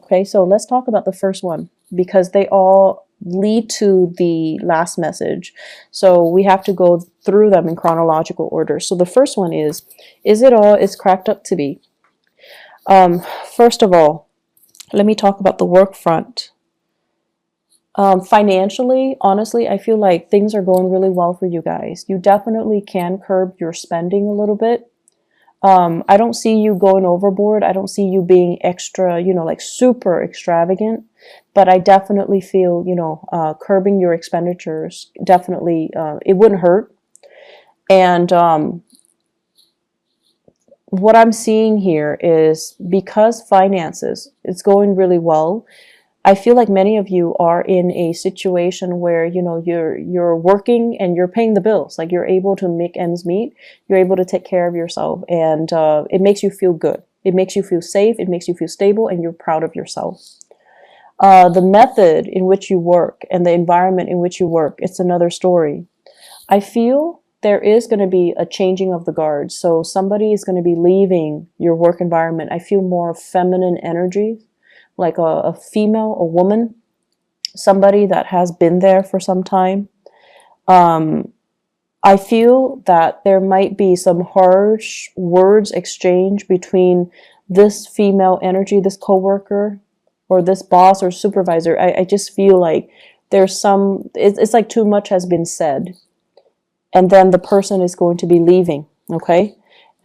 Okay, so let's talk about the first one because they all lead to the last message. So we have to go through them in chronological order. So the first one is it all is cracked up to be? First of all, let me talk about the work front. Financially, honestly, I feel like things are going really well for you guys. You definitely can curb your spending a little bit. I don't see you going overboard. I don't see you being extra, like super extravagant, but I definitely feel, curbing your expenditures definitely, it wouldn't hurt. And what I'm seeing here is because finances, it's going really well. I feel like many of you are in a situation where, you're working and you're paying the bills. Like you're able to make ends meet. You're able to take care of yourself, and it makes you feel good. It makes you feel safe. It makes you feel stable, and you're proud of yourself. The method in which you work and the environment in which you work, it's another story. I feel there is going to be a changing of the guard. So somebody is going to be leaving your work environment. I feel more feminine energy, like a female, a woman, somebody that has been there for some time. I feel that there might be some harsh words exchange between this female energy, this coworker, or this boss or supervisor. I just feel like it's like too much has been said, and then the person is going to be leaving, okay?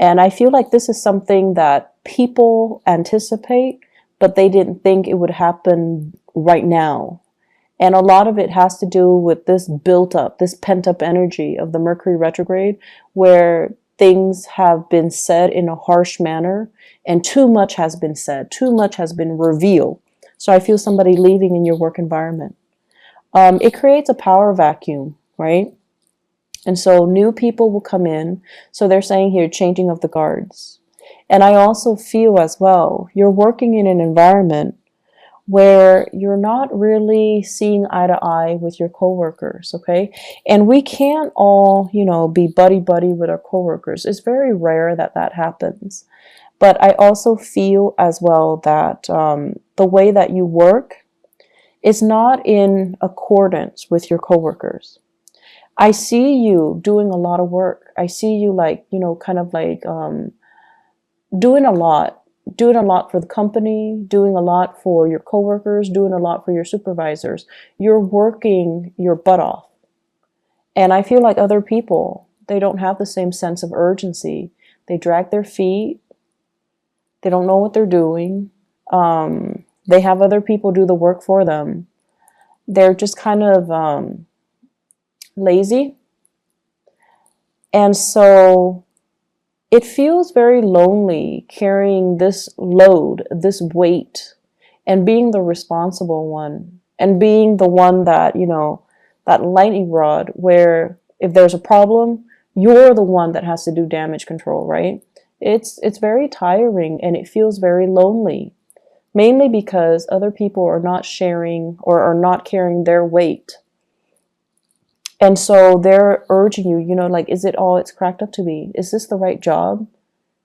And I feel like this is something that people anticipate, but they didn't think it would happen right now. And a lot of it has to do with this built up, this pent up energy of the Mercury retrograde, where things have been said in a harsh manner and too much has been said, too much has been revealed. So I feel somebody leaving in your work environment. It creates a power vacuum, right? And so new people will come in. So they're saying here, changing of the guards. And I also feel as well, you're working in an environment where you're not really seeing eye to eye with your coworkers, okay? And we can't all, be buddy-buddy with our coworkers. It's very rare that that happens. But I also feel as well that the way that you work is not in accordance with your coworkers. I see you doing a lot of work. I see you like, kind of like doing a lot, for the company, doing a lot for your coworkers, doing a lot for your supervisors. You're working your butt off. And I feel like other people, they don't have the same sense of urgency. They drag their feet. They don't know what they're doing. They have other people do the work for them. They're just kind of lazy. And so it feels very lonely carrying this load, this weight, and being the responsible one, and being the one that, that lightning rod where if there's a problem, you're the one that has to do damage control, right? It's very tiring and it feels very lonely, mainly because other people are not sharing or are not carrying their weight. And so they're urging you, like, is it all it's cracked up to be? Is this the right job?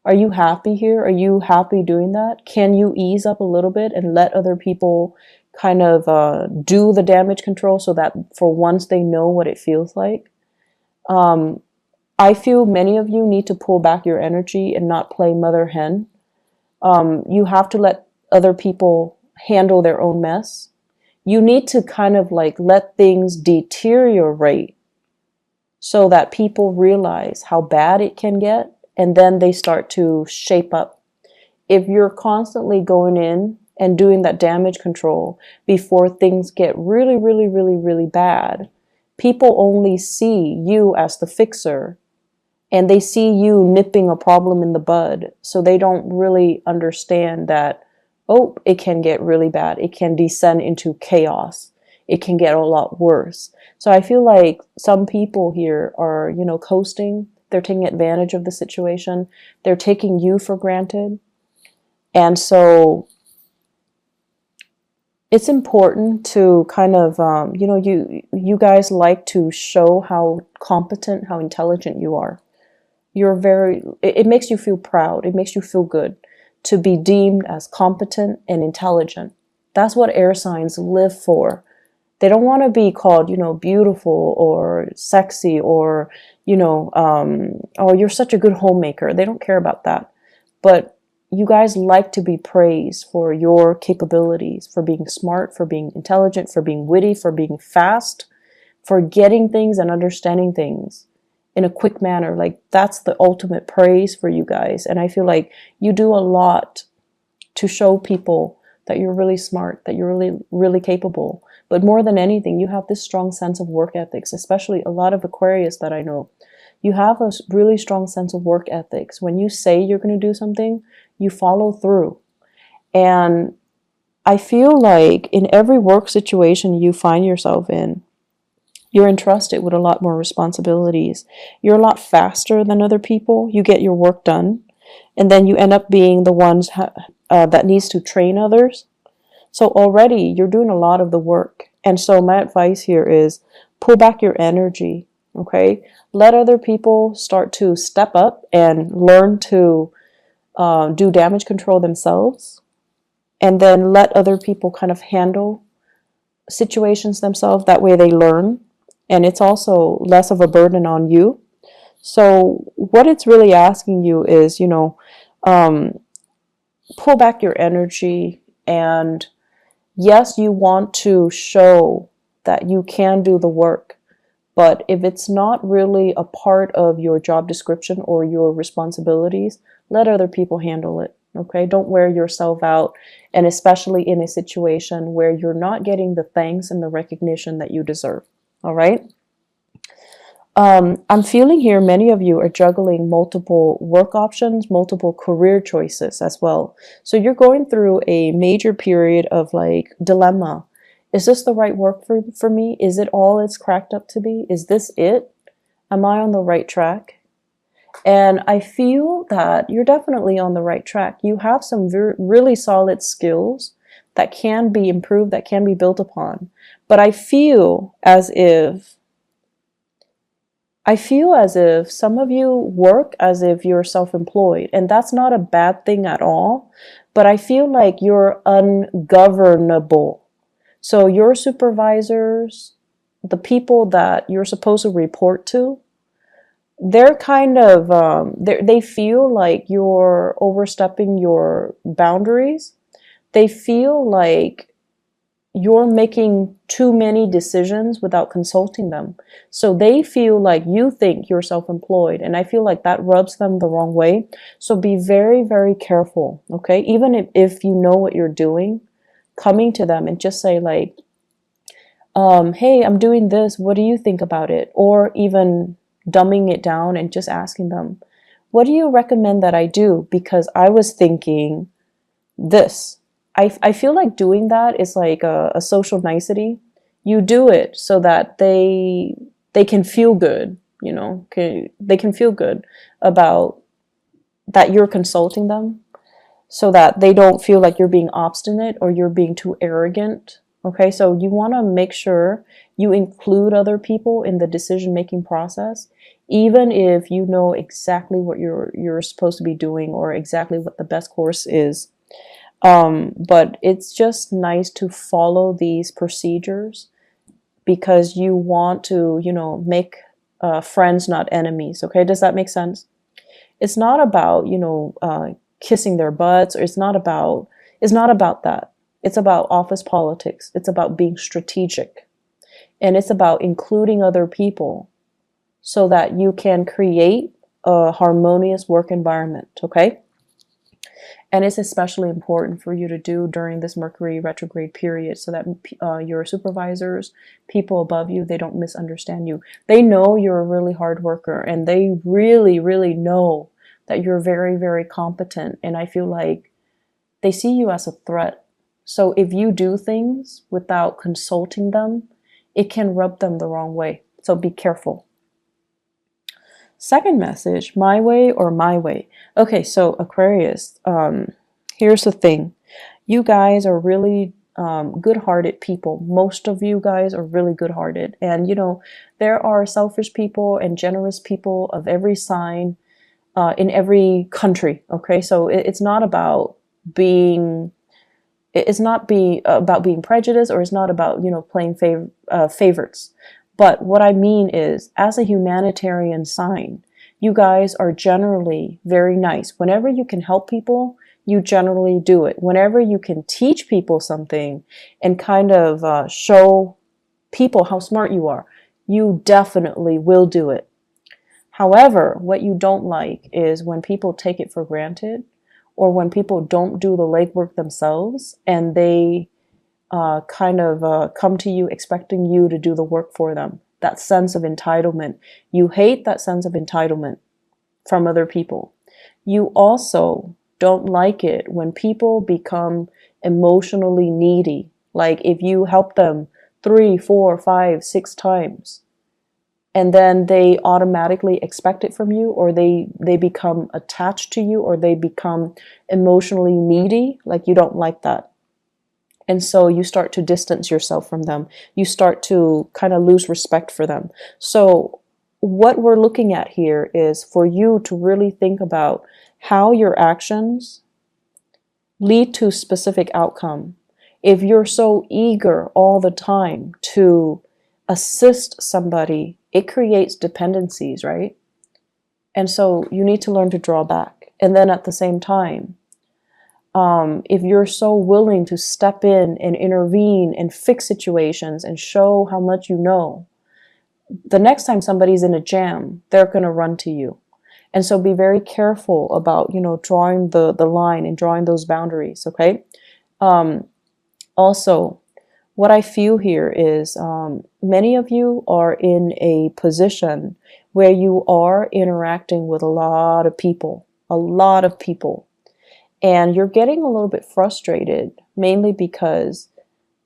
Are you happy here? Are you happy doing that? Can you ease up a little bit and let other people kind of do the damage control so that for once they know what it feels like? I feel many of you need to pull back your energy and not play mother hen. You have to let other people handle their own mess. You need to kind of like let things deteriorate so that people realize how bad it can get, and then they start to shape up. If you're constantly going in and doing that damage control before things get really, really, really, really bad, people only see you as the fixer, and they see you nipping a problem in the bud. So they don't really understand that, oh, it can get really bad. It can descend into chaos. It can get a lot worse. So I feel like some people here are, coasting. They're taking advantage of the situation. They're taking you for granted. And so it's important to kind of, you guys like to show how competent, how intelligent you are. It makes you feel proud. It makes you feel good to be deemed as competent and intelligent. That's what air signs live for. They don't want to be called, beautiful or sexy or, oh, you're such a good homemaker. They don't care about that. But you guys like to be praised for your capabilities, for being smart, for being intelligent, for being witty, for being fast, for getting things and understanding things in a quick manner. Like, that's the ultimate praise for you guys. And I feel like you do a lot to show people that you're really smart, that you're really, really capable. But more than anything, you have this strong sense of work ethics, especially a lot of Aquarius that I know. You have a really strong sense of work ethics. When you say you're going to do something, you follow through. And I feel like in every work situation you find yourself in, you're entrusted with a lot more responsibilities. You're a lot faster than other people. You get your work done. And then you end up being the ones that needs to train others. So already you're doing a lot of the work. And so my advice here is pull back your energy, okay? Let other people start to step up and learn to do damage control themselves. And then let other people kind of handle situations themselves. That way they learn. And it's also less of a burden on you. So what it's really asking you is, pull back your energy. And yes, you want to show that you can do the work, but if it's not really a part of your job description or your responsibilities, let other people handle it, okay? Don't wear yourself out, and especially in a situation where you're not getting the thanks and the recognition that you deserve, all right? I'm feeling here many of you are juggling multiple work options, multiple career choices as well. So you're going through a major period of like dilemma. Is this the right work for me? Is it all it's cracked up to be? Is this it? Am I on the right track? And I feel that you're definitely on the right track. You have some really solid skills that can be improved, that can be built upon. But I feel as if some of you work as if you're self-employed, and that's not a bad thing at all, but I feel like you're ungovernable. So your supervisors, the people that you're supposed to report to, they're kind of, they feel like you're overstepping your boundaries. They feel like you're making too many decisions without consulting them. So they feel like you think you're self-employed, and I feel like that rubs them the wrong way. So be very, very careful, okay? Even if you know what you're doing, coming to them and just say like, hey, I'm doing this. What do you think about it? Or even dumbing it down and just asking them, what do you recommend that I do? Because I was thinking this. I feel like doing that is like a social nicety. You do it so that they can feel good, they can feel good about that you're consulting them, so that they don't feel like you're being obstinate or you're being too arrogant. Okay, so you want to make sure you include other people in the decision-making process, even if you know exactly what you're supposed to be doing or exactly what the best course is. But it's just nice to follow these procedures because you want to, make friends, not enemies. Okay, does that make sense? It's not about, kissing their butts, or it's not about that. It's about office politics. It's about being strategic, and it's about including other people so that you can create a harmonious work environment. Okay. And it's especially important for you to do during this Mercury retrograde period so that your supervisors, people above you, they don't misunderstand you. They know you're a really hard worker, and they really, really know that you're very, very competent. And I feel like they see you as a threat. So if you do things without consulting them, it can rub them the wrong way. So be careful. Second message, my way or my way. Okay, so Aquarius, here's the thing. You guys are really good-hearted people. Most of you guys are really good-hearted. And, there are selfish people and generous people of every sign in every country. Okay, so it's not about being It's not about being prejudiced, or it's not about, playing favorites. But what I mean is, as a humanitarian sign, you guys are generally very nice. Whenever you can help people, you generally do it. Whenever you can teach people something and kind of show people how smart you are, you definitely will do it. However, what you don't like is when people take it for granted, or when people don't do the legwork themselves and they come to you expecting you to do the work for them. That sense of entitlement. You hate that sense of entitlement from other people. You also don't like it when people become emotionally needy. Like if you help them 3, 4, 5, 6 times, and then they automatically expect it from you, or they become attached to you, or they become emotionally needy. Like, you don't like that. And so you start to distance yourself from them. You start to kind of lose respect for them. So what we're looking at here is for you to really think about how your actions lead to specific outcome. If you're so eager all the time to assist somebody, it creates dependencies, right? And so you need to learn to draw back. And then at the same time, if you're so willing to step in and intervene and fix situations and show how much you know, the next time somebody's in a jam, they're going to run to you. And so be very careful about, drawing the line and drawing those boundaries, okay? Also, what I feel here is many of you are in a position where you are interacting with a lot of people, and you're getting a little bit frustrated, mainly because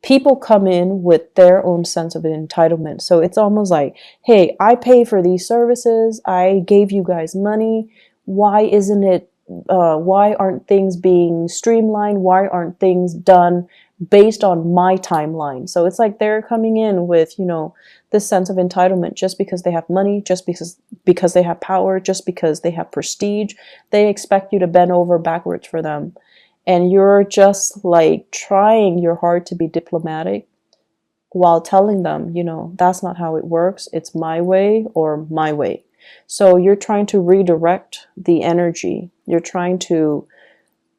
people come in with their own sense of entitlement. So it's almost like, hey, I pay for these services. I gave you guys money. Why aren't things being streamlined? Why aren't things done based on my timeline? So it's like they're coming in with, this sense of entitlement just because they have money, just because they have power, just because they have prestige. They expect you to bend over backwards for them. And you're just like trying your hard to be diplomatic while telling them, that's not how it works. It's my way or my way. So you're trying to redirect the energy. You're trying to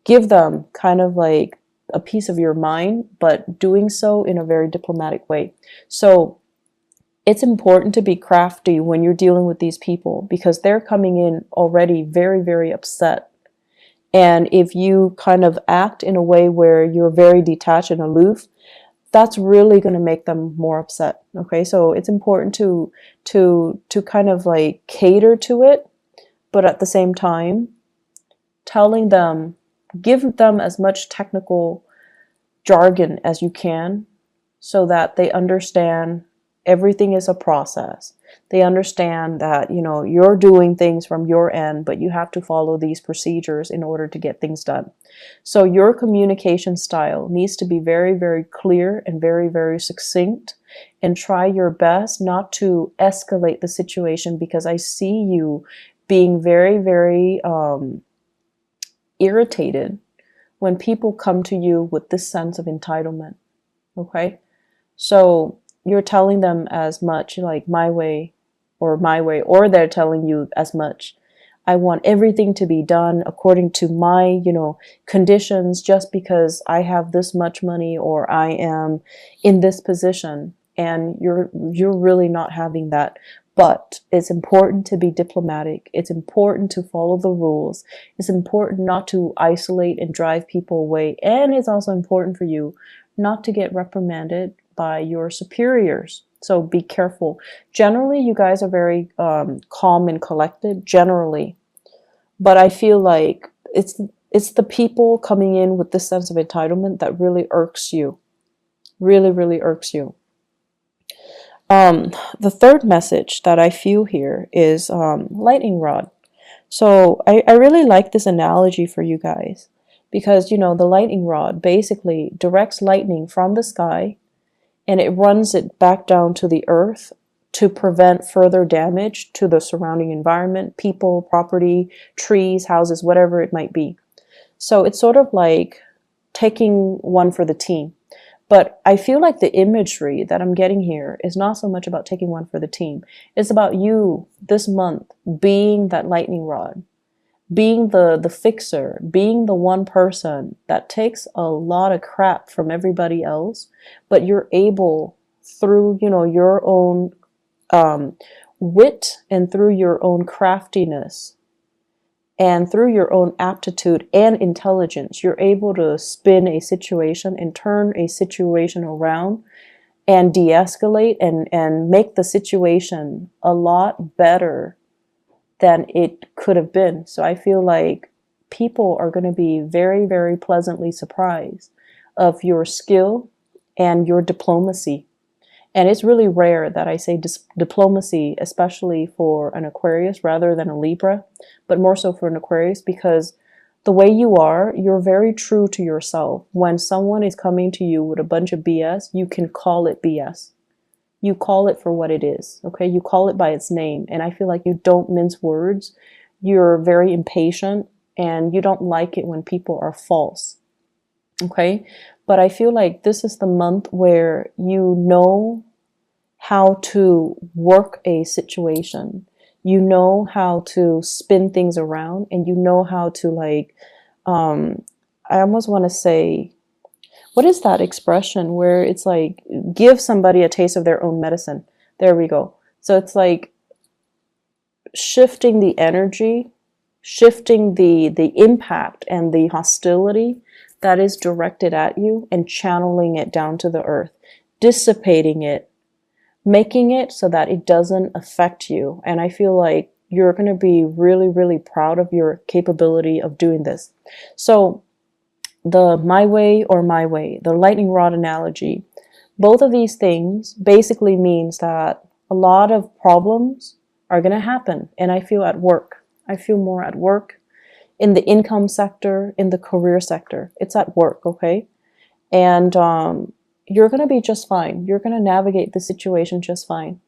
give them kind of like a piece of your mind, but doing so in a very diplomatic way. So it's important to be crafty when you're dealing with these people, because they're coming in already very, very upset. And if you kind of act in a way where you're very detached and aloof, that's really going to make them more upset. Okay, so it's important to kind of like cater to it, but at the same time, telling them, give them as much technical jargon as you can, so that they understand everything is a process. They understand that, you're doing things from your end, but you have to follow these procedures in order to get things done. So your communication style needs to be very, very clear and very, very succinct, and try your best not to escalate the situation, because I see you being very, very irritated when people come to you with this sense of entitlement. Okay? So you're telling them as much like my way, or they're telling you as much. I want everything to be done according to my, conditions, just because I have this much money or I am in this position. And you're really not having that. But it's important to be diplomatic. It's important to follow the rules. It's important not to isolate and drive people away. And it's also important for you not to get reprimanded by your superiors. So be careful. Generally, you guys are very calm and collected, generally. But I feel like it's the people coming in with this sense of entitlement that really irks you. Really, really irks you. The third message that I feel here is lightning rod. So I really like this analogy for you guys, because, the lightning rod basically directs lightning from the sky, and it runs it back down to the earth to prevent further damage to the surrounding environment, people, property, trees, houses, whatever it might be. So it's sort of like taking one for the team. But I feel like the imagery that I'm getting here is not so much about taking one for the team. It's about you this month being that lightning rod, being the fixer, being the one person that takes a lot of crap from everybody else, but you're able through, your own wit and through your own craftiness and through your own aptitude and intelligence, you're able to spin a situation and turn a situation around and de-escalate and make the situation a lot better than it could have been. So I feel like people are going to be very, very pleasantly surprised of your skill and your diplomacy. And it's really rare that I say diplomacy, especially for an Aquarius rather than a Libra, but more so for an Aquarius, because the way you are, you're very true to yourself. When someone is coming to you with a bunch of BS, you can call it BS. You call it for what it is, okay? You call it by its name. And I feel like you don't mince words. You're very impatient and you don't like it when people are false, okay? But I feel like this is the month where you know how to work a situation. You know how to spin things around, and you know how to I almost want to say, what is that expression where it's like give somebody a taste of their own medicine? There we go. So it's like shifting the energy, shifting the impact and the hostility that is directed at you and channeling it down to the earth, dissipating it, making it so that it doesn't affect you. And I feel like you're going to be really, really proud of your capability of doing this. So the my way or my way, the lightning rod analogy, both of these things basically means that a lot of problems are going to happen. And I feel at work. I feel more at work in the income sector, in the career sector. It's at work, okay? And you're going to be just fine. You're going to navigate the situation just fine.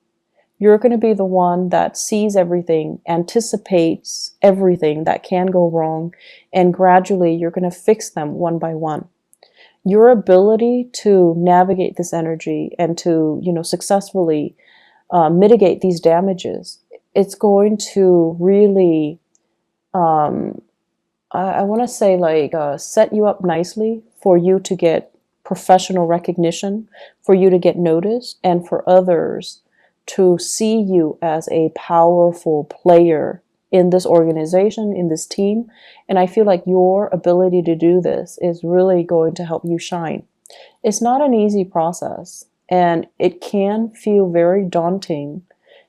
You're going to be the one that sees everything, anticipates everything that can go wrong, and gradually you're going to fix them one by one. Your ability to navigate this energy and to, successfully mitigate these damages, it's going to really I want to say set you up nicely for you to get professional recognition, for you to get noticed, and for others to see you as a powerful player in this organization, in this team. And I feel like your ability to do this is really going to help you shine. It's not an easy process, and it can feel very daunting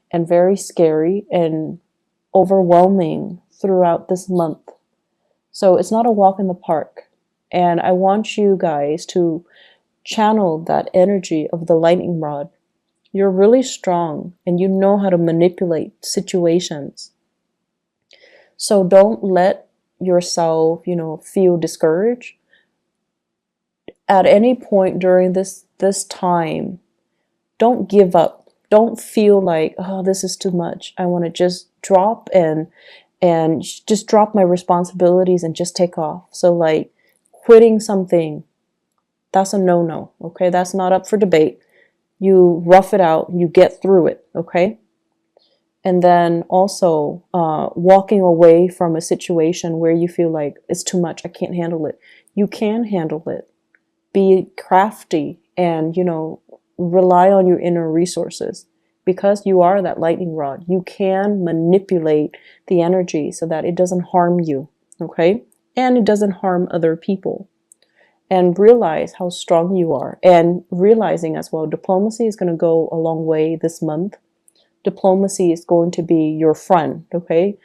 and very scary and overwhelming throughout this month. So it's not a walk in the park. And I want you guys to channel that energy of the lightning rod. You're really strong and you know how to manipulate situations. So don't let yourself, feel discouraged. At any point during this time, don't give up. Don't feel like, oh, this is too much. I want to just drop and just drop my responsibilities and just take off. So like quitting something, that's a no-no, okay? That's not up for debate. You rough it out, you get through it, okay? And then also walking away from a situation where you feel like it's too much, I can't handle it. You can handle it. Be crafty and, rely on your inner resources. Because you are that lightning rod, you can manipulate the energy so that it doesn't harm you, okay? And it doesn't harm other people. And realize how strong you are. And realizing as well, diplomacy is going to go a long way this month. Diplomacy is going to be your friend, okay?